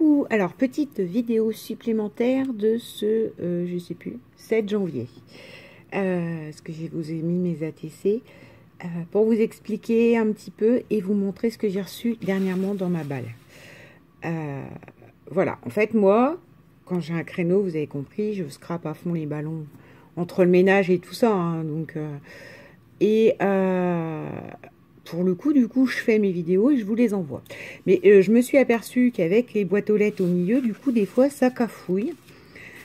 Coucou, alors petite vidéo supplémentaire de ce, je sais plus, 7 janvier. Parce que je vous ai mis mes ATC pour vous expliquer un petit peu et vous montrer ce que j'ai reçu dernièrement dans ma balle. Voilà, en fait moi, quand j'ai un créneau, vous avez compris, je scrape à fond les ballons entre le ménage et tout ça, hein, donc... pour le coup, du coup, je fais mes vidéos et je vous les envoie. Mais je me suis aperçue qu'avec les boîtes aux lettres au milieu, du coup, des fois, ça cafouille.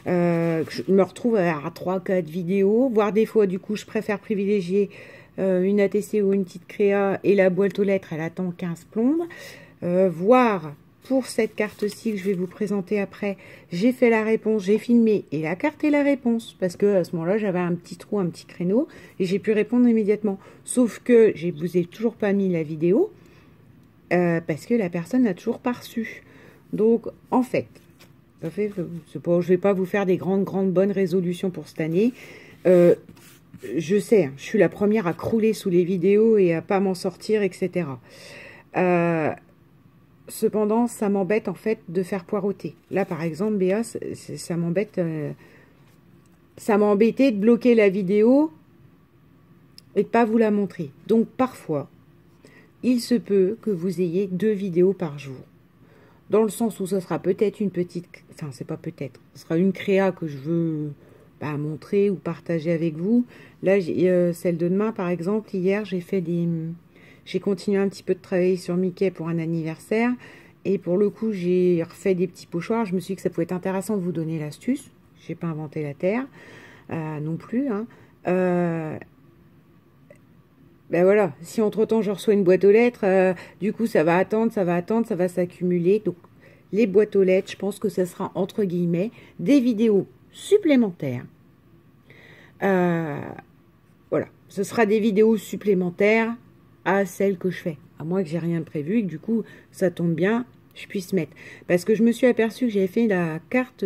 Je me retrouve à 3-4 vidéos, voire des fois, du coup, je préfère privilégier une ATC ou une petite créa et la boîte aux lettres, elle attend 15 plombes. Voire, pour cette carte-ci que je vais vous présenter après, j'ai fait la réponse, j'ai filmé et la carte et la réponse. Parce que à ce moment-là, j'avais un petit trou, un petit créneau et j'ai pu répondre immédiatement. Sauf que je vous ai toujours pas mis la vidéo parce que la personne n'a toujours pas reçu. Donc, en fait, je vais pas vous faire des grandes bonnes résolutions pour cette année. Je sais, je suis la première à crouler sous les vidéos et à pas m'en sortir, etc. Cependant, ça m'embête en fait de faire poireauter. Là, par exemple, Béa, ça m'embête. Ça m'a embêté de bloquer la vidéo et de pas vous la montrer. Donc, parfois, il se peut que vous ayez 2 vidéos par jour. Dans le sens où ce sera peut-être une petite... Enfin, c'est pas peut-être. Ce sera une créa que je veux montrer ou partager avec vous. Là, celle de demain, par exemple, hier, j'ai fait des... J'ai continué un petit peu de travailler sur Mickey pour un anniversaire. Et pour le coup, j'ai refait des petits pochoirs. Je me suis dit que ça pouvait être intéressant de vous donner l'astuce. Je n'ai pas inventé la terre non plus. Hein. Ben voilà, si entre-temps je reçois une boîte aux lettres, du coup ça va attendre, ça va s'accumuler. Donc les boîtes aux lettres, je pense que ça sera entre guillemets des vidéos supplémentaires. Voilà, ce sera des vidéos supplémentaires à celles que je fais, à moins que j'ai rien de prévu et que du coup ça tombe bien, je puisse mettre. Parce que je me suis aperçue que j'avais fait la carte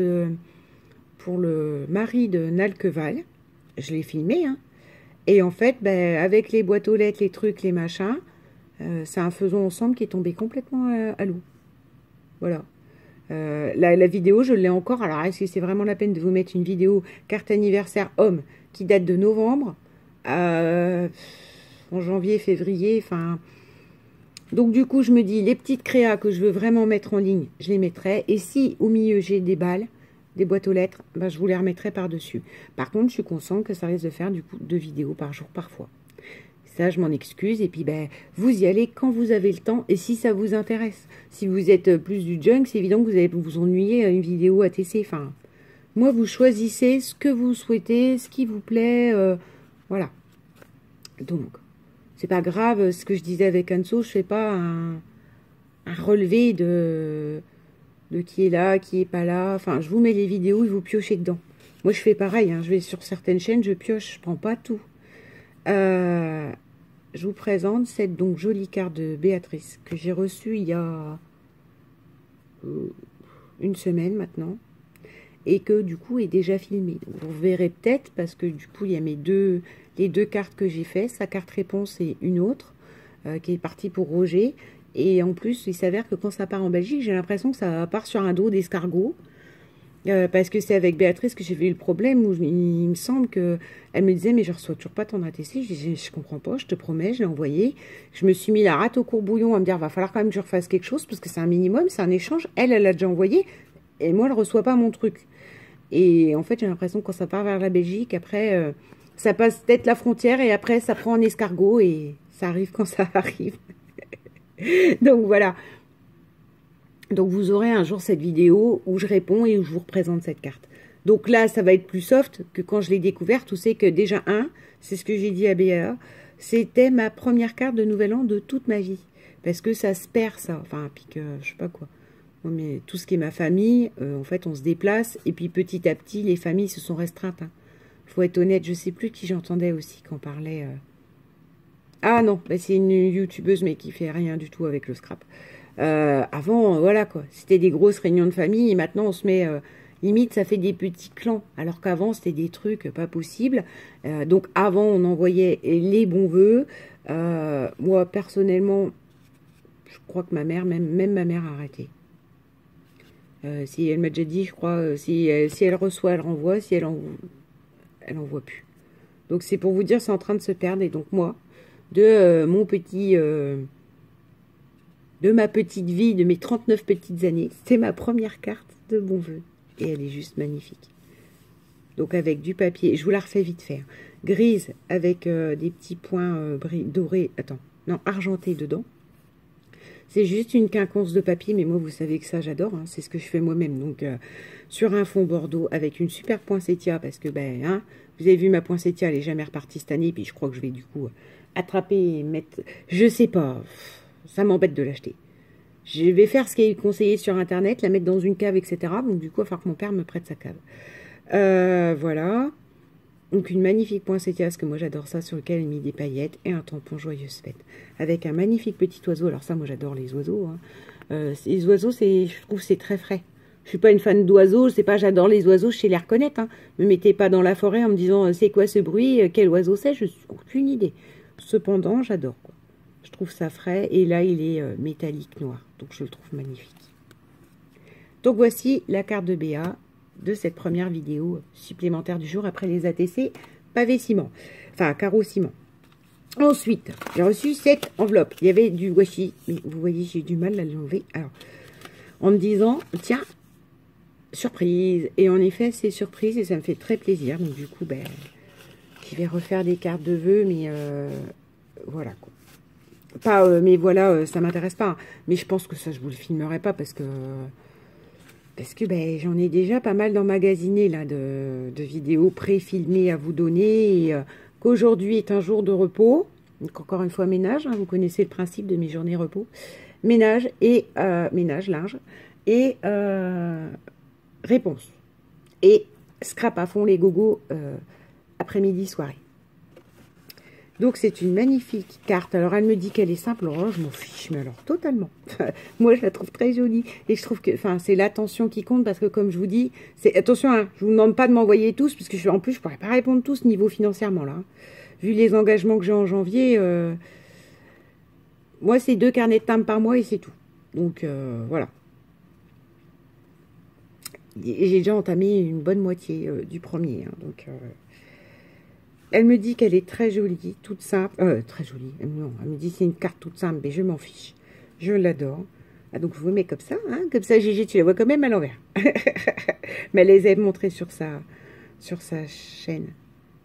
pour le mari de Nalqueval, je l'ai filmé, hein. Et en fait, avec les boîtes aux lettres, les trucs, les machins, c'est un faisons ensemble qui est tombé complètement à l'eau. Voilà. La vidéo, je l'ai encore. Alors, est-ce que c'est vraiment la peine de vous mettre une vidéo carte anniversaire homme qui date de novembre en janvier, février, enfin... Donc, du coup, je me dis, les petites créas que je veux vraiment mettre en ligne, je les mettrai. Et si, au milieu, j'ai des balles, des boîtes aux lettres, je vous les remettrai par-dessus. Par contre, je suis consciente que ça risque de faire du coup 2 vidéos par jour parfois. Ça, je m'en excuse. Et puis, vous y allez quand vous avez le temps et si ça vous intéresse. Si vous êtes plus du junk, c'est évident que vous allez vous ennuyer à une vidéo ATC. Enfin, moi, vous choisissez ce que vous souhaitez, ce qui vous plaît. Voilà. Donc, c'est pas grave. Ce que je disais avec Anso, je fais pas un relevé de qui est là, qui est pas là. Enfin, je vous mets les vidéos et vous piochez dedans. Moi, je fais pareil. Hein. Je vais sur certaines chaînes, je pioche. Je prends pas tout. Je vous présente cette donc jolie carte de Béatrice que j'ai reçue il y a une semaine maintenant et que du coup est déjà filmée. Donc, vous verrez peut-être parce que du coup il y a les deux cartes que j'ai fait, sa carte réponse et une autre qui est partie pour Roger. Et en plus, il s'avère que quand ça part en Belgique, j'ai l'impression que ça part sur un dos d'escargot. Parce que c'est avec Béatrice que j'ai vu le problème où il me semble que elle me disait mais je reçois toujours pas ton ATC. Je comprends pas, je te promets, je l'ai envoyé. Je me suis mis la rate au courbouillon à me dire va falloir quand même que je refasse quelque chose parce que c'est un minimum, c'est un échange. Elle a déjà envoyé et moi elle reçoit pas mon truc. Et en fait j'ai l'impression que quand ça part vers la Belgique, après ça passe peut-être la frontière et après ça prend en escargot et ça arrive quand ça arrive. Donc voilà. Donc vous aurez un jour cette vidéo où je réponds et où je vous représente cette carte. Donc là, ça va être plus soft que quand je l'ai découverte. Où c'est que déjà, c'est ce que j'ai dit à Béa, c'était ma première carte de Nouvel An de toute ma vie. Parce que ça se perd, ça. Enfin, puis que, je sais pas quoi. Mais tout ce qui est ma famille, en fait, on se déplace. Et puis petit à petit, les familles se sont restreintes. Faut être honnête, je sais plus qui j'entendais aussi quand on parlait... Ah non, c'est une youtubeuse mais qui fait rien du tout avec le scrap. Avant, voilà quoi, c'était des grosses réunions de famille et maintenant on se met, limite ça fait des petits clans, alors qu'avant c'était des trucs pas possibles. Donc avant on envoyait les bons vœux. Moi personnellement, je crois que ma mère, même ma mère a arrêté. Si elle m'a déjà dit, je crois, si elle reçoit, elle renvoie. Si elle envoie plus. Donc c'est pour vous dire, c'est en train de se perdre. Et donc moi, de ma petite vie, de mes 39 petites années, c'est ma première carte de bon vœu. Et elle est juste magnifique. Donc avec du papier, je vous la refais vite fait. Grise avec des petits points dorés, argentés dedans. C'est juste une quinconce de papier, mais moi vous savez que ça j'adore, hein, c'est ce que je fais moi-même. Donc sur un fond bordeaux avec une super poinsettia, parce que vous avez vu ma poinsettia, elle est jamais repartie cette année, puis je crois que je vais du coup attraper et mettre, je sais pas, ça m'embête de l'acheter. Je vais faire ce qui est conseillé sur internet, la mettre dans une cave, etc. Donc du coup, il va falloir que mon père me prête sa cave. Voilà. Donc une magnifique poinsettia, parce que moi j'adore ça, sur lequel il a mis des paillettes, et un tampon joyeuse fête. Avec un magnifique petit oiseau. Alors ça, moi j'adore les oiseaux. Hein. Les oiseaux, je trouve c'est très frais. Je suis pas une fan d'oiseaux, je sais pas, j'adore les oiseaux, je sais les reconnaître. Hein. Me mettez pas dans la forêt en me disant c'est quoi ce bruit, quel oiseau c'est, je n'ai aucune idée. Cependant, j'adore. Je trouve ça frais, et là il est métallique noir, donc je le trouve magnifique. Donc voici la carte de Béa de cette première vidéo supplémentaire du jour après les ATC pavé ciment, enfin carreau ciment. Ensuite, j'ai reçu cette enveloppe. Il y avait du washi, mais vous voyez, j'ai du mal à l'enlever. Alors, en me disant, tiens, surprise. Et en effet, c'est surprise et ça me fait très plaisir. Donc du coup, je vais refaire des cartes de vœux, mais voilà quoi. Pas, mais voilà, ça m'intéresse pas. Hein. Mais je pense que ça, je vous le filmerai pas parce que j'en ai déjà pas mal d'emmagasiné là de vidéos pré-filmées à vous donner, et qu'aujourd'hui est un jour de repos. Donc encore une fois ménage, hein, vous connaissez le principe de mes journées repos. Ménage et linge et réponse. Et scrap à fond les gogos après-midi, soirée. Donc, c'est une magnifique carte. Alors, elle me dit qu'elle est simple. Oh, je m'en fiche, mais alors, totalement. Moi, je la trouve très jolie. Et je trouve que, c'est l'attention qui compte parce que, comme je vous dis, attention, hein, je vous demande pas de m'envoyer tous, parce que en plus, je pourrais pas répondre tous niveau financièrement, là. Hein. Vu les engagements que j'ai en janvier, moi, c'est 2 carnets de timbres par mois et c'est tout. Donc, voilà. J'ai déjà entamé une bonne moitié du premier. Hein, donc... Elle me dit qu'elle est très jolie, toute simple. Très jolie. Non, elle me dit c'est une carte toute simple, mais je m'en fiche. Je l'adore. Ah, donc je vous mets comme ça, hein, comme ça, Gigi, tu la vois quand même à l'envers. Mais elle les a montrées sur sa chaîne.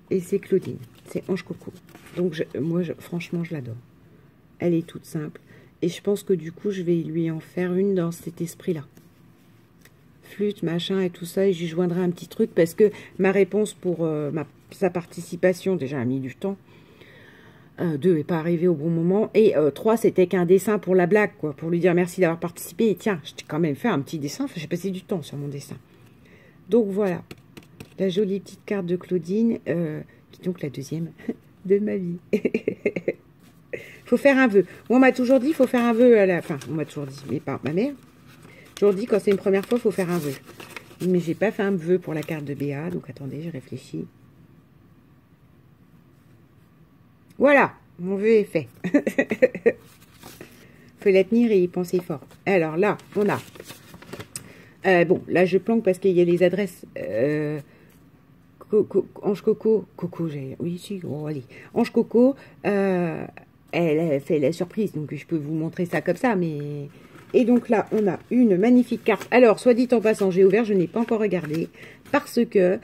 Et c'est Claudine. C'est Ange Coco. Donc moi, franchement, je l'adore. Elle est toute simple. Et je pense que du coup, je vais lui en faire une dans cet esprit-là. Flûte, machin et tout ça, et j'y joindrai un petit truc parce que ma réponse pour sa participation déjà a mis du temps. 2 n'est pas arrivé au bon moment. Et 3, c'était qu'un dessin pour la blague, quoi, pour lui dire merci d'avoir participé. Et tiens, je t'ai quand même fait un petit dessin, enfin, j'ai passé du temps sur mon dessin. Donc voilà, la jolie petite carte de Claudine, qui est donc la deuxième de ma vie. Faut faire un vœu. Moi, on m'a toujours dit, il faut faire un vœu à la fin. On m'a toujours dit, mais pas ma mère. Toujours dit, quand c'est une première fois, il faut faire un vœu. Mais j'ai pas fait un vœu pour la carte de Béa, donc attendez, je réfléchis. Voilà, mon vœu est fait. Faut la tenir et y penser fort. Alors là, on a... bon, là, je planque parce qu'il y a les adresses... Ange Coco... Oui, si, oh, allez. Ange Coco, elle a fait la surprise, donc je peux vous montrer ça comme ça, mais... Et donc là, on a une magnifique carte. Alors, soit dit en passant, j'ai ouvert, je n'ai pas encore regardé, parce que,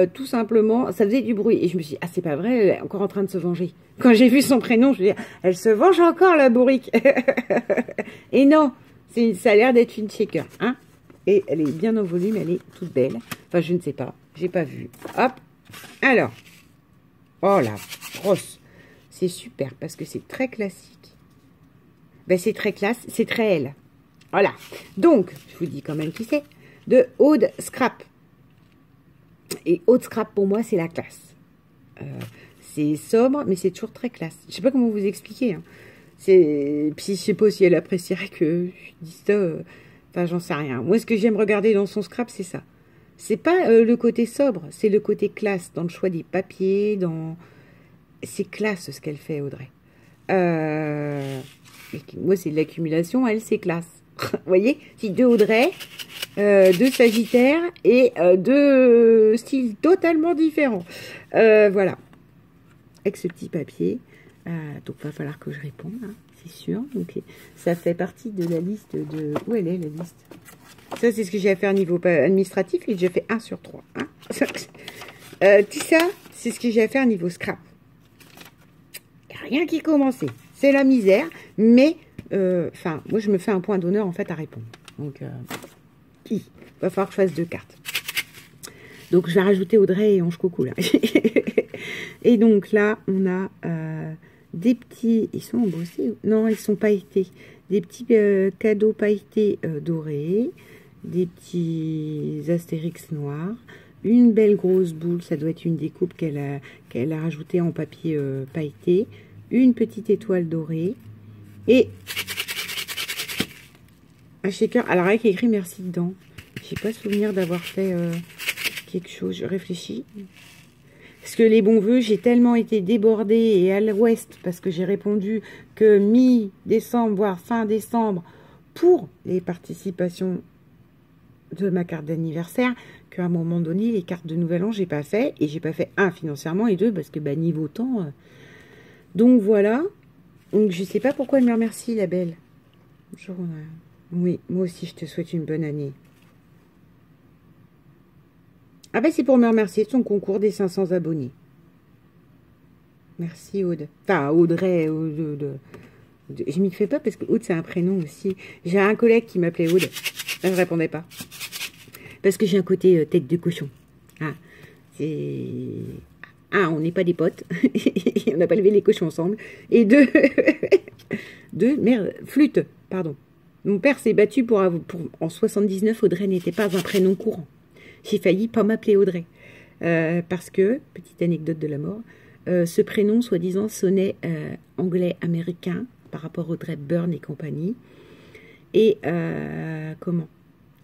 tout simplement, ça faisait du bruit. Et je me suis dit, ah, c'est pas vrai, elle est encore en train de se venger. Quand j'ai vu son prénom, je me suis dit, elle se venge encore, la bourrique. Et non, ça a l'air d'être une shaker, hein. Et elle est bien en volume, elle est toute belle. Enfin, je ne sais pas, j'ai pas vu. Hop, alors. Oh la grosse. C'est super, parce que c'est très classique. Ben, c'est très classe, c'est très elle. Voilà. Donc, je vous dis quand même qui c'est. De Aude Scrap. Et Aude Scrap, pour moi, c'est la classe. C'est sobre, mais c'est toujours très classe. Je sais pas comment vous expliquer. Hein. Puis, je sais pas si elle apprécierait que je dise ça. Enfin, j'en sais rien. Moi, ce que j'aime regarder dans son scrap, c'est ça. C'est pas le côté sobre, c'est le côté classe. Dans le choix des papiers, dans... C'est classe, ce qu'elle fait, Audrey. Moi, c'est de l'accumulation, elle, c'est classe. Vous voyez, si de Audrey, deux Sagittaires et deux styles totalement différents. Voilà. Avec ce petit papier. Donc, il va falloir que je réponde, hein, c'est sûr. Donc, ça fait partie de la liste de... Où elle est, la liste? Ça, c'est ce que j'ai à faire niveau administratif. Et j'ai fait 1 sur 3. Hein. Tout ça, c'est ce que j'ai à faire niveau scrap. Il n'y a rien qui est commencé. C'est la misère. Mais, enfin, moi, je me fais un point d'honneur, en fait, à répondre. Donc, il va falloir que je fasse 2 cartes. Donc, je vais rajouter Audrey et Ange Coucou, là. Et donc, là, on a des petits... Ils sont embossés? Non, ils sont pailletés. Des petits cadeaux pailletés dorés. Des petits astérix noirs. Une belle grosse boule. Ça doit être une découpe qu'elle a rajoutée en papier pailleté. Une petite étoile dorée. Et un shaker. Alors, avec écrit merci dedans. J'ai pas souvenir d'avoir fait... quelque chose, je réfléchis. Parce que les bons vœux, j'ai tellement été débordée et à l'ouest, parce que j'ai répondu que mi-décembre, voire fin décembre, pour les participations de ma carte d'anniversaire, qu'à un moment donné, les cartes de Nouvel An, j'ai pas fait. Et j'ai pas fait, 1, financièrement, et 2, parce que bah, niveau temps. Donc voilà. Donc je sais pas pourquoi elle me remercie, la belle. Bonjour. Oui, moi aussi, je te souhaite une bonne année. Ah ben, c'est pour me remercier de son concours des 500 abonnés. Merci, Aude. Enfin, Audrey. Je m'y fais pas parce que Aude, c'est un prénom aussi. J'ai un collègue qui m'appelait Aude. Je ne répondais pas. Parce que j'ai un côté tête de cochon. Ah, c'est... Ah, on n'est pas des potes. On n'a pas levé les cochons ensemble. Et 2... Merde, flûte, pardon. Mon père s'est battu pour... En 79, Audrey n'était pas un prénom courant. J'ai failli pas m'appeler Audrey. Parce que, petite anecdote de la mort, ce prénom, soi-disant, sonnait anglais-américain par rapport à Audrey Hepburn et compagnie. Et, comment?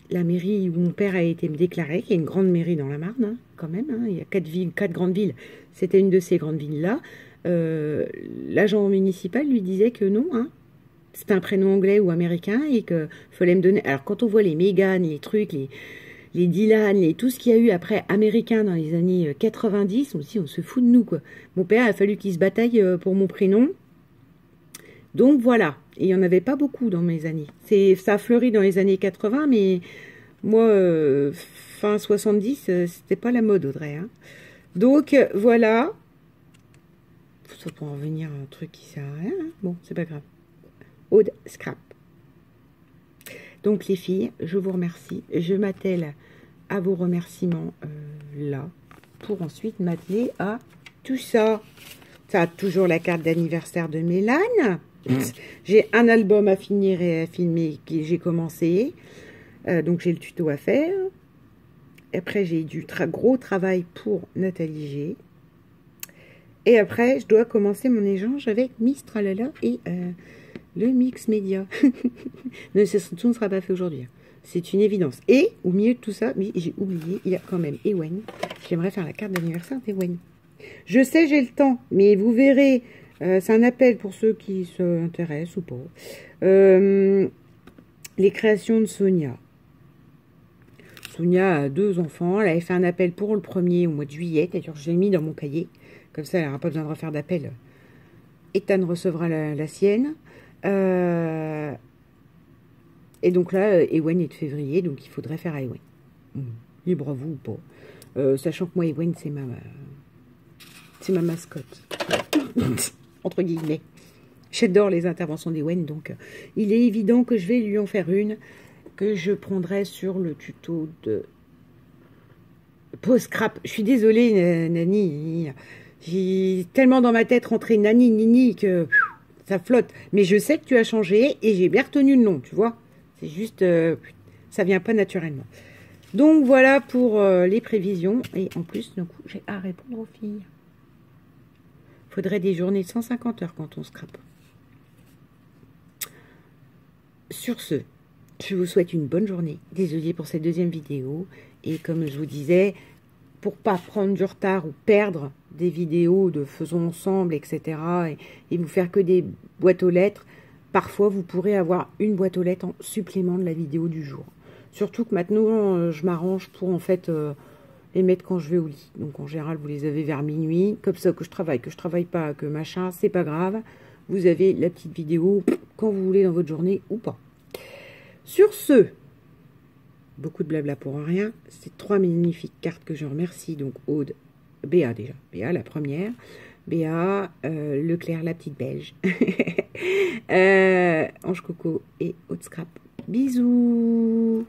La mairie où mon père a été déclaré, qui est une grande mairie dans la Marne, hein, quand même, hein, il y a 4 grandes villes. C'était une de ces grandes villes-là. L'agent municipal lui disait que non, hein, c'était un prénom anglais ou américain et qu'il fallait me donner... Alors, quand on voit les Mégane, les trucs, les Dylan, tout ce qu'il y a eu après américain dans les années 90, on se fout de nous, quoi. Mon père a fallu qu'il se bataille pour mon prénom. Donc voilà, et il n'y en avait pas beaucoup dans mes années. Ça a fleuri dans les années 80, mais moi, fin 70, c'était pas la mode, Audrey. Hein. Donc voilà. Ça pour en revenir à un truc qui sert à rien. Hein. Bon, c'est pas grave. Aude Scrap. Donc les filles, je vous remercie. Je m'attelle à vos remerciements là, pour ensuite m'atteler à tout ça. Ça a toujours la carte d'anniversaire de Mélane. J'ai un album à finir et à filmer que j'ai commencé. Donc j'ai le tuto à faire. Après j'ai du gros travail pour Nathalie G. Et après je dois commencer mon échange avec Miss Tralala et... le mix média. Tout ne sera pas fait aujourd'hui. C'est une évidence. Et, au milieu de tout ça, mais j'ai oublié, il y a quand même Ewen. J'aimerais faire la carte d'anniversaire d'Ewen. Je sais, j'ai le temps, mais vous verrez, c'est un appel pour ceux qui s'intéressent ou pas. Les créations de Sonia. Sonia a 2 enfants. Elle avait fait un appel pour le premier au mois de juillet. D'ailleurs, je l'ai mis dans mon cahier. Comme ça, elle n'aura pas besoin de refaire d'appel. Ethan recevra la sienne. Et donc là, Ewen est de février, donc il faudrait faire à Ewen. Libre à vous ou pas. Sachant que moi, Ewen, c'est ma mascotte. Entre guillemets. J'adore les interventions d'Ewen, donc il est évident que je vais lui en faire une que je prendrai sur le tuto de post-scrap. Je suis désolée, Nani. J'ai tellement dans ma tête rentré Nani, Nini que... ça flotte, mais je sais que tu as changé et j'ai bien retenu le nom, tu vois. C'est juste, ça vient pas naturellement. Donc voilà pour les prévisions. Et en plus, du coup, j'ai à répondre aux filles. Faudrait des journées de 150 heures quand on scrape. Sur ce, je vous souhaite une bonne journée. Désolée pour cette deuxième vidéo. Et comme je vous disais, pour pas prendre du retard ou perdre des vidéos de faisons ensemble, etc. et vous faire que des boîtes aux lettres, parfois vous pourrez avoir une boîte aux lettres en supplément de la vidéo du jour. Surtout que maintenant, je m'arrange pour en fait les mettre quand je vais au lit. Donc en général, vous les avez vers minuit. Comme ça, que je travaille pas, que machin, c'est pas grave. Vous avez la petite vidéo quand vous voulez dans votre journée ou pas. Sur ce, beaucoup de blabla pour rien. C'est 3 magnifiques cartes que je remercie. Donc Aude, Béa déjà. Béa, la première. Béa, Leclerc, la petite belge. Ange Coco et Aude Scrap. Bisous.